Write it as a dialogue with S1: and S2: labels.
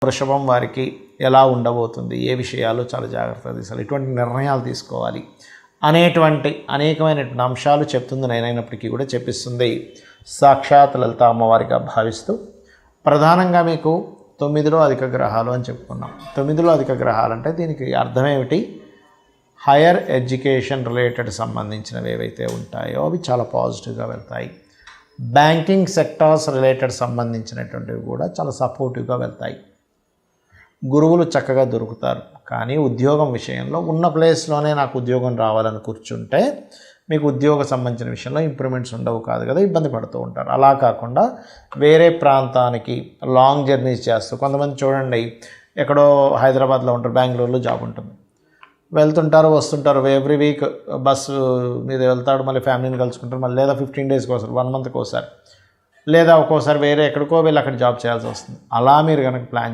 S1: వృషభం వారికి ఎలా ఉండబోతుంది, ఏ విషయాలు చాలా జాగ్రత్తగా తీసుకోవాలి, ఎటువంటి నిర్ణయాలు తీసుకోవాలి అనేటువంటి అనేకమైనటువంటి అంశాలు చెప్తుంది. నేనైనప్పటికీ కూడా చెప్పిస్తుంది సాక్షాత్ లలిత అమ్మవారిగా భావిస్తూ, ప్రధానంగా మీకు 9లో అధిక గ్రహాలు అని చెప్పుకున్నాం. 9లో అధిక గ్రహాలు అంటే దీనికి అర్థం ఏమిటి? హైయర్ ఎడ్యుకేషన్ రిలేటెడ్ సంబంధించినవి ఏవైతే ఉంటాయో అవి చాలా పాజిటివ్గా వెళ్తాయి. బ్యాంకింగ్ సెక్టార్స్ రిలేటెడ్ సంబంధించినటువంటివి కూడా చాలా సపోర్టివ్గా వెళ్తాయి. గురువులు చక్కగా దొరుకుతారు. కానీ ఉద్యోగం విషయంలో ఉన్న ప్లేస్లోనే నాకు ఉద్యోగం రావాలని కూర్చుంటే మీకు ఉద్యోగ సంబంధించిన విషయంలో ఇంప్రూవ్మెంట్స్ ఉండవు కాదు కదా, ఇబ్బంది పడుతూ ఉంటారు. అలా కాకుండా వేరే ప్రాంతానికి లాంగ్ జర్నీస్ చేస్తూ, కొంతమంది చూడండి ఎక్కడో హైదరాబాద్లో ఉంటారు, బెంగళూరులో జాబ్ ఉంటుంది, వెళ్తుంటారు వస్తుంటారు, ఎవ్రీ వీక్ బస్సు మీద వెళ్తాడు, మళ్ళీ ఫ్యామిలీని కలుసుకుంటారు, మళ్ళీ లేదా 15 డేస్కి ఒకసారి, 1 మంత్కి ఒకసారి, లేదా ఒక్కోసారి వేరే ఎక్కడికో వెళ్ళి అక్కడ జాబ్ చేయాల్సి వస్తుంది. అలా మీరు కనుక ప్లాన్